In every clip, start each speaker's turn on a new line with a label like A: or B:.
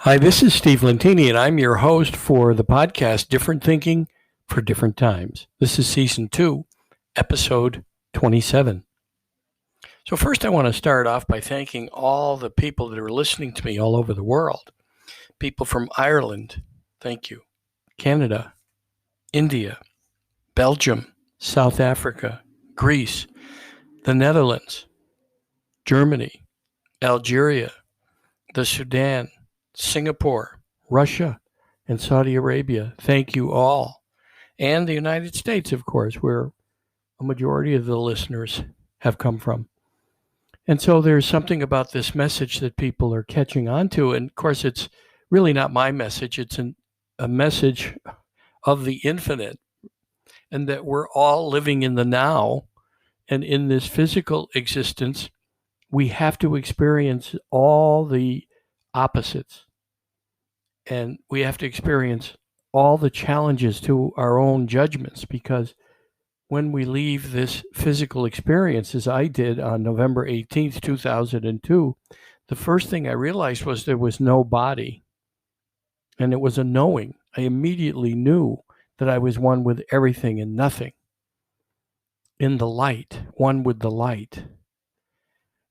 A: Hi, this is Steve Lentini, and I'm your host for the podcast Different Thinking for Different Times. This is season 2, episode 27. So, first, I want to start off by thanking all the people that are listening to me all over the world. People from Ireland, thank you. Canada, India, Belgium, South Africa, Greece, the Netherlands, Germany, Algeria, the Sudan, Singapore, Russia, and Saudi Arabia. Thank you all. And the United States, of course, where a majority of the listeners have come from. And so there's something about this message that people are catching on to. And of course, it's really not my message, it's a message of the infinite, and that we're all living in the now. And in this physical existence, we have to experience all the opposites. And we have to experience all the challenges to our own judgments, because when we leave this physical experience, as I did on November 18th, 2002, the first thing I realized was there was no body. And it was a knowing. I immediately knew that I was one with everything and nothing. In the light, one with the light.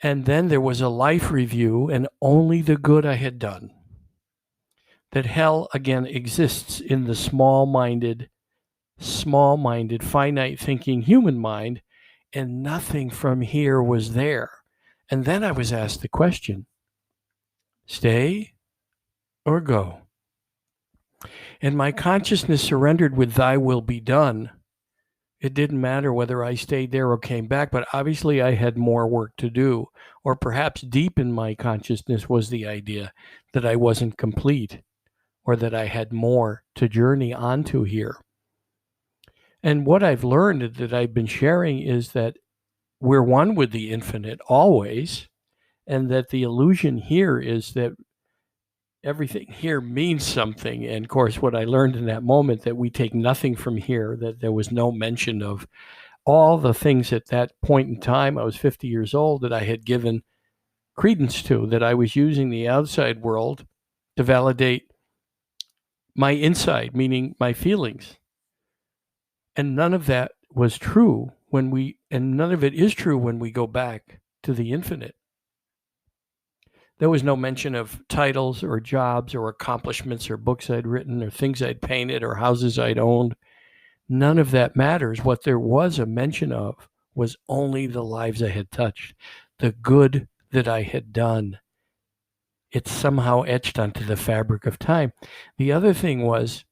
A: And then there was a life review, and only the good I had done. That hell, again, exists in the small-minded, finite thinking human mind, and nothing from here was there. And then I was asked the question, stay or go? And my consciousness surrendered with thy will be done. It didn't matter whether I stayed there or came back, but obviously I had more work to do. Or perhaps deep in my consciousness was the idea that I wasn't complete, or that I had more to journey onto here. And what I've learned that I've been sharing is that we're one with the infinite always, and that the illusion here is that everything here means something. And of course, what I learned in that moment, that we take nothing from here, that there was no mention of all the things at that point in time, I was 50 years old, that I had given credence to, that I was using the outside world to validate my inside, meaning my feelings. And none of that was true and none of it is true when we go back to the infinite. There was no mention of titles or jobs or accomplishments or books I'd written or things I'd painted or houses I'd owned. None of that matters. What there was a mention of was only the lives I had touched, the good that I had done. It's somehow etched onto the fabric of time. The other thing was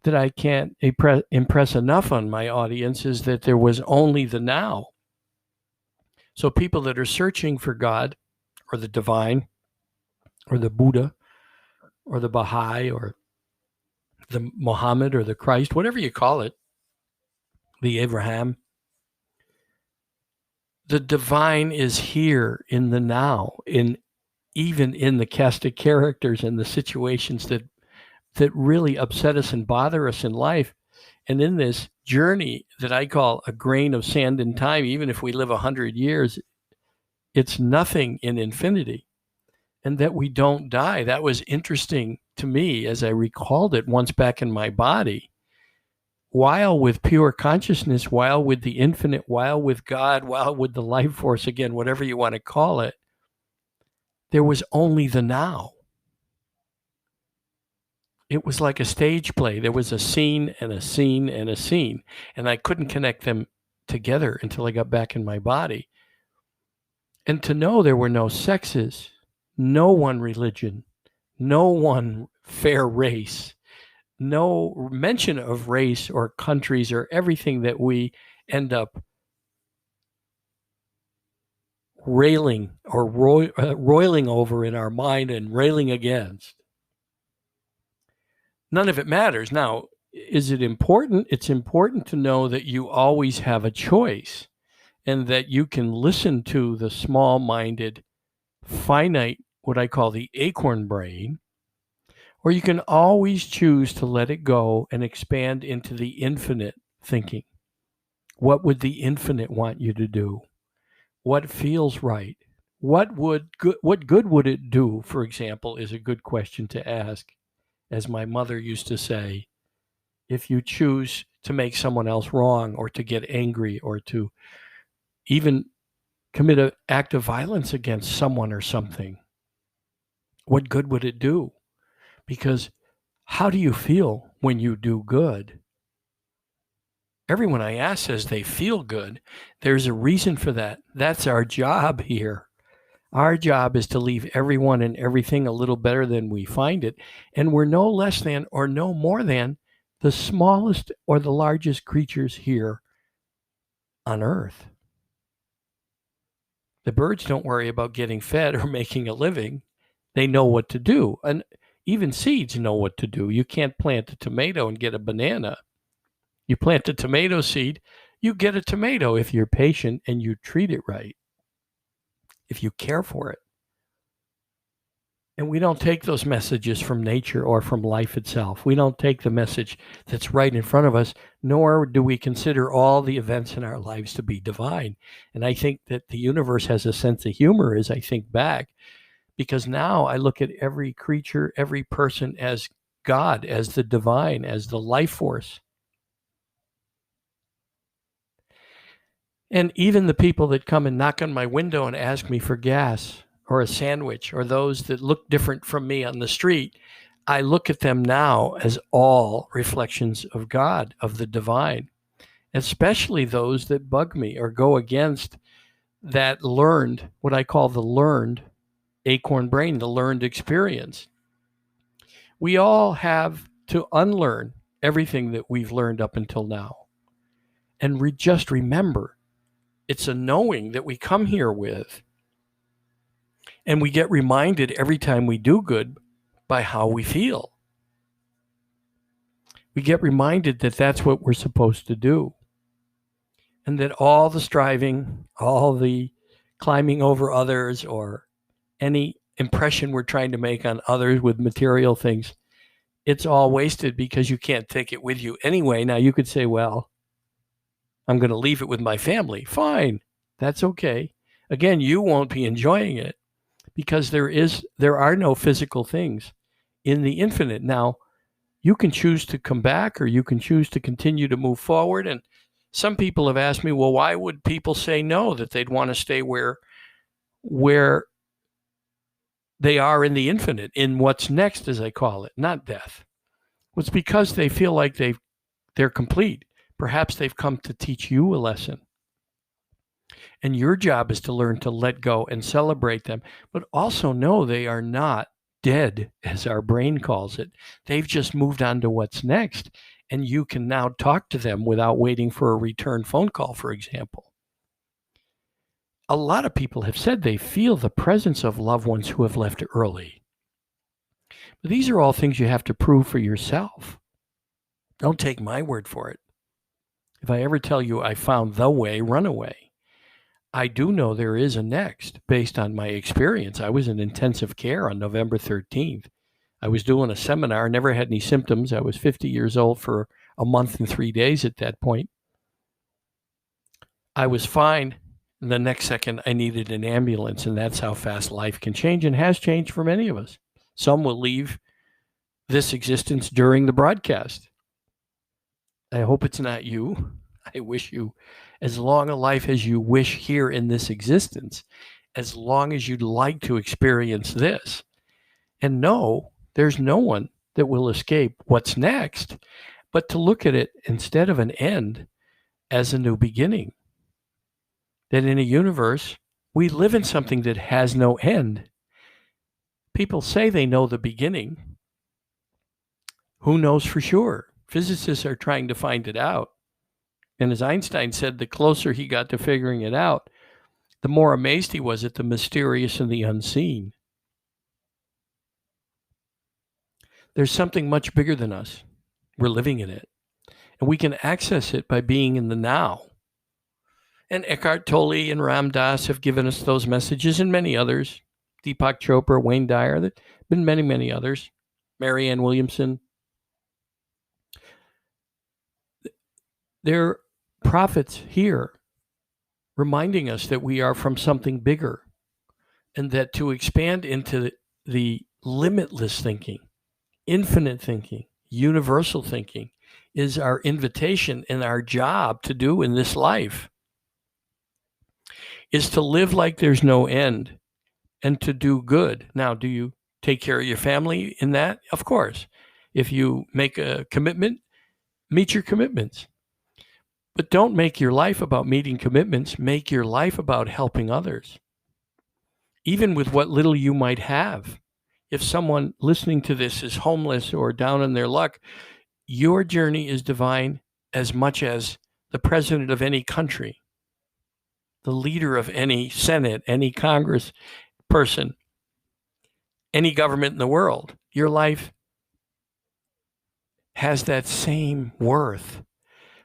A: that I can't impress enough on my audience is that there was only the now. So people that are searching for God or the divine or the Buddha or the Baha'i or the Muhammad or the Christ, whatever you call it, the Abraham, the divine is here in the now, even in the cast of characters and the situations that really upset us and bother us in life. And in this journey that I call a grain of sand in time, even if we live 100 years, it's nothing in infinity. And that we don't die. That was interesting to me as I recalled it once back in my body. While with pure consciousness, while with the infinite, while with God, while with the life force, again, whatever you want to call it, there was only the now. It was like a stage play. There was a scene and a scene and a scene, and I couldn't connect them together until I got back in my body. And to know there were no sexes, no one religion, no one fair race, no mention of race or countries or everything that we end up railing or roiling over in our mind and railing against. None of it matters. Now, is it important? It's important to know that you always have a choice, and that you can listen to the small-minded, finite, what I call the acorn brain, or you can always choose to let it go and expand into the infinite thinking. What would the infinite want you to do? What feels right? What good would it do, for example, is a good question to ask. As my mother used to say, if you choose to make someone else wrong or to get angry or to even commit an act of violence against someone or something, what good would it do? Because how do you feel when you do good? Everyone I ask says they feel good. There's a reason for that. That's our job here. Our job is to leave everyone and everything a little better than we find it. And we're no less than or no more than the smallest or the largest creatures here on Earth. The birds don't worry about getting fed or making a living. They know what to do. And even seeds know what to do. You can't plant a tomato and get a banana. You plant a tomato seed, you get a tomato if you're patient and you treat it right, if you care for it. And we don't take those messages from nature or from life itself. We don't take the message that's right in front of us, nor do we consider all the events in our lives to be divine. And I think that the universe has a sense of humor as I think back, because now I look at every creature, every person as God, as the divine, as the life force. And even the people that come and knock on my window and ask me for gas or a sandwich, or those that look different from me on the street, I look at them now as all reflections of God, of the divine, especially those that bug me or go against that learned, what I call the learned acorn brain, the learned experience. We all have to unlearn everything that we've learned up until now. And just remember, it's a knowing that we come here with. And we get reminded every time we do good by how we feel. We get reminded that that's what we're supposed to do. And that all the striving, all the climbing over others, or any impression we're trying to make on others with material things, it's all wasted because you can't take it with you anyway. Now you could say, well, I'm going to leave it with my family. Fine. That's okay. Again, you won't be enjoying it because there are no physical things in the infinite. Now, you can choose to come back or you can choose to continue to move forward. And some people have asked me, well, why would people say no, that they'd want to stay where they are in the infinite, in what's next, as I call it, not death? Well, it's because they feel like they're complete. Perhaps they've come to teach you a lesson. And your job is to learn to let go and celebrate them, but also know they are not dead, as our brain calls it. They've just moved on to what's next. And you can now talk to them without waiting for a return phone call, for example. A lot of people have said they feel the presence of loved ones who have left early. But these are all things you have to prove for yourself. Don't take my word for it. If I ever tell you I found the way, run away. I do know there is a next based on my experience. I was in intensive care on November 13th. I was doing a seminar, never had any symptoms. I was 50 years old for a month and 3 days at that point. I was fine. The next second, I needed an ambulance, and that's how fast life can change and has changed for many of us. Some will leave this existence during the broadcast. I hope it's not you. I wish you as long a life as you wish here in this existence, as long as you'd like to experience this. And no, there's no one that will escape what's next, but to look at it instead of an end as a new beginning. That in a universe, we live in something that has no end. People say they know the beginning. Who knows for sure? Physicists are trying to find it out. And as Einstein said, the closer he got to figuring it out, the more amazed he was at the mysterious and the unseen. There's something much bigger than us. We're living in it. And we can access it by being in the now. And Eckhart Tolle and Ram Dass have given us those messages, and many others. Deepak Chopra, Wayne Dyer, there have been many, many others. Marianne Williamson. They're prophets here reminding us that we are from something bigger. and that to expand into the limitless thinking, infinite thinking, universal thinking is our invitation and our job to do in this life, is to live like there's no end and to do good. Now, do you take care of your family in that? Of course. If you make a commitment, meet your commitments. But don't make your life about meeting commitments. Make your life about helping others, even with what little you might have. If someone listening to this is homeless or down on their luck, your journey is divine as much as the president of any country, the leader of any Senate, any Congress person, any government in the world. Your life has that same worth.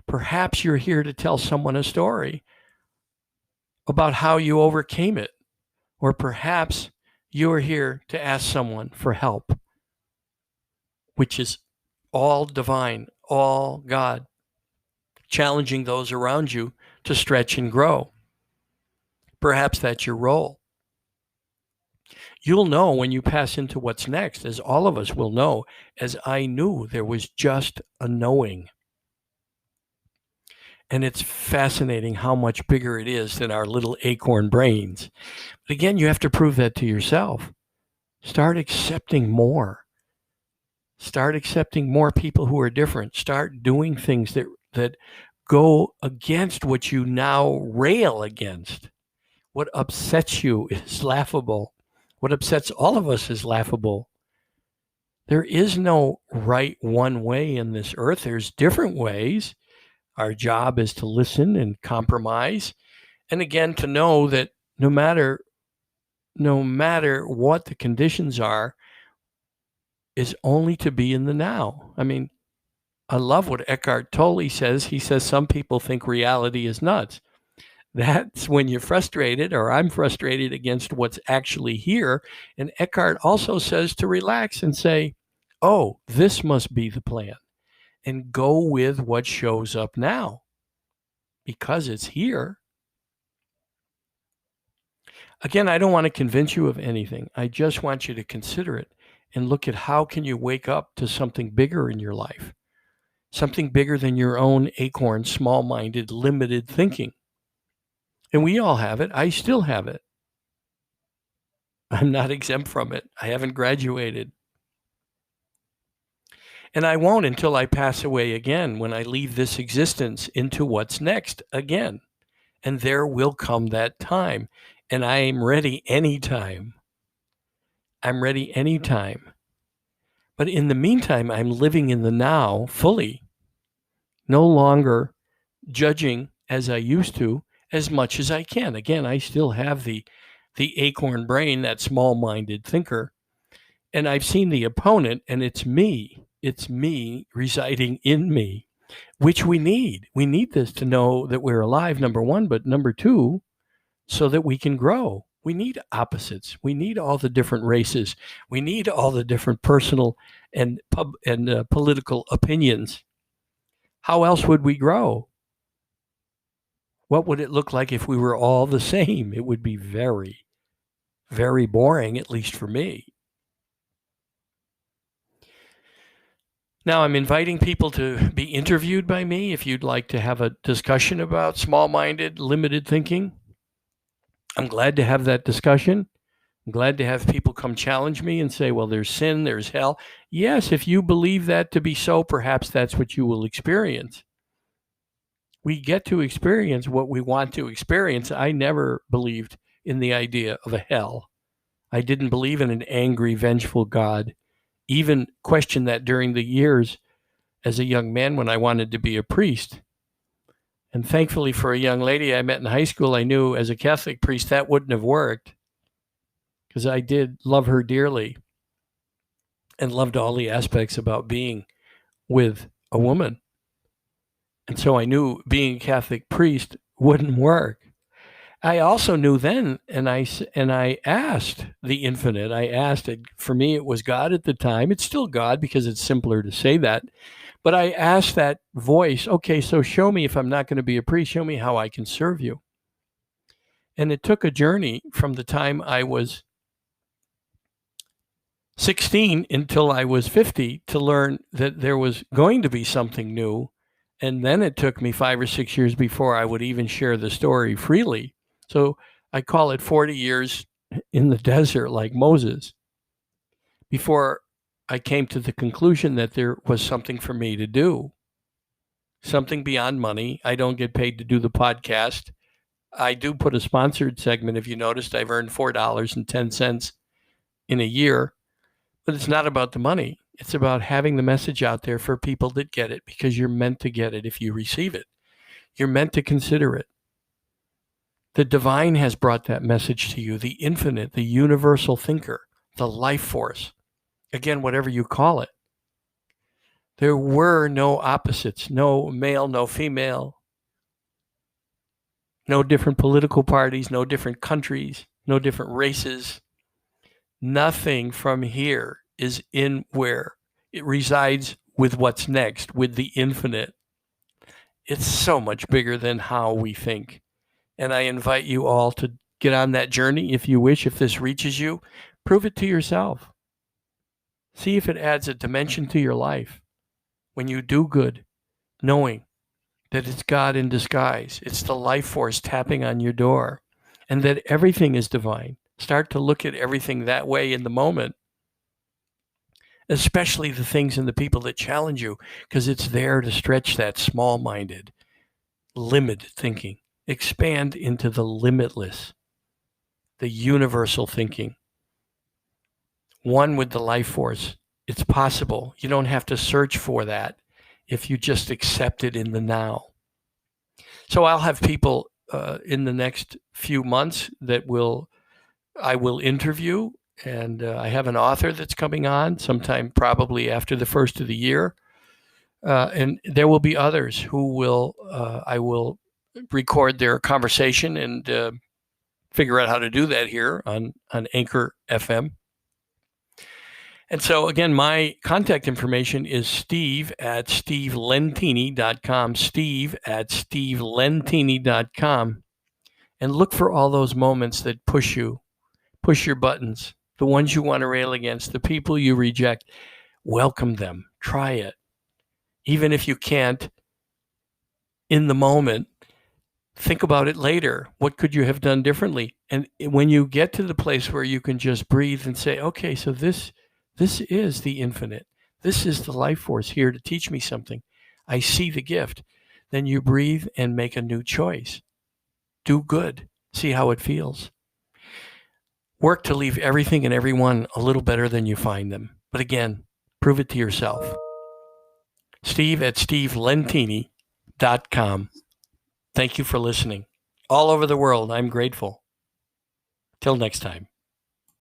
A: Perhaps you're here to tell someone a story about how you overcame it, or perhaps you're here to ask someone for help, which is all divine, all God, challenging those around you to stretch and grow. Perhaps that's your role. You'll know when you pass into what's next, as all of us will know, as I knew there was just a knowing. And it's fascinating how much bigger it is than our little acorn brains. But again, you have to prove that to yourself. Start accepting more. Start accepting more people who are different. Start doing things that go against what you now rail against. What upsets you is laughable. What upsets all of us is laughable. There is no right one way in this earth. There's different ways. Our job is to listen and compromise. And again, to know that no matter what the conditions are, is only to be in the now. I mean, I love what Eckhart Tolle says. He says some people think reality is nuts. That's when you're frustrated, or I'm frustrated against what's actually here. And Eckhart also says to relax and say, oh, this must be the plan, and go with what shows up now because it's here. Again, I don't want to convince you of anything. I just want you to consider it and look at how can you wake up to something bigger in your life, something bigger than your own acorn, small-minded, limited thinking. And we all have it. I still have it. I'm not exempt from it. I haven't graduated. And I won't until I pass away again, when I leave this existence into what's next again. And there will come that time. And I am ready anytime. I'm ready anytime. But in the meantime, I'm living in the now fully, no longer judging as I used to, as much as I can. Again, I still have the acorn brain, that small-minded thinker. And I've seen the opponent, and it's me. It's me residing in me, which we need. We need this to know that we're alive, number one, but number two, so that we can grow. We need opposites. We need all the different races. We need all the different personal and political opinions. How else would we grow? What would it look like if we were all the same? It would be very, very boring, at least for me. Now, I'm inviting people to be interviewed by me if you'd like to have a discussion about small-minded, limited thinking. I'm glad to have that discussion. I'm glad to have people come challenge me and say, well, there's sin, there's hell. Yes, if you believe that to be so, perhaps that's what you will experience. We get to experience what we want to experience. I never believed in the idea of a hell. I didn't believe in an angry, vengeful God. Even questioned that during the years as a young man when I wanted to be a priest. And thankfully for a young lady I met in high school, I knew as a Catholic priest that wouldn't have worked, because I did love her dearly and loved all the aspects about being with a woman. And so I knew being a Catholic priest wouldn't work. I also knew then, and I asked the infinite. I asked it. For me, it was God at the time. It's still God because it's simpler to say that. But I asked that voice, okay, so show me, if I'm not going to be a priest, show me how I can serve you. And it took a journey from the time I was 16 until I was 50 to learn that there was going to be something new. And then it took me 5 or 6 years before I would even share the story freely. So I call it 40 years in the desert, like Moses, before I came to the conclusion that there was something for me to do, something beyond money. I don't get paid to do the podcast. I do put a sponsored segment. If you noticed, I've earned $4.10 in a year, but it's not about the money. It's about having the message out there for people that get it, because you're meant to get it if you receive it. You're meant to consider it. The divine has brought that message to you, the infinite, the universal thinker, the life force. Again, whatever you call it. There were no opposites, no male, no female, no different political parties, no different countries, no different races. Nothing from here is in where it resides with what's next, with the infinite. It's so much bigger than how we think. And I invite you all to get on that journey if you wish. If this reaches you, prove it to yourself. See if it adds a dimension to your life. When you do good, knowing that it's God in disguise, it's the life force tapping on your door, and that everything is divine. Start to look at everything that way in the moment, especially the things and the people that challenge you, because it's there to stretch that small-minded, limited thinking. Expand into the limitless, the universal thinking. One with the life force. It's possible. You don't have to search for that if you just accept it in the now. So I'll have people in the next few months that I will interview, and I have an author that's coming on sometime probably after the first of the year, and there will be others who I will record their conversation and figure out how to do that here on Anchor FM. And so, again, my contact information is steve@stevelentini.com, steve@stevelentini.com. And look for all those moments that push your buttons, the ones you want to rail against, the people you reject. Welcome them. Try it. Even if you can't in the moment, think about it later. What could you have done differently? And when you get to the place where you can just breathe and say, okay, so this is the infinite. This is the life force here to teach me something. I see the gift. Then you breathe and make a new choice. Do good. See how it feels. Work to leave everything and everyone a little better than you find them. But again, prove it to yourself. steve@stevelentini.com. Thank you for listening. All over the world, I'm grateful. Till next time.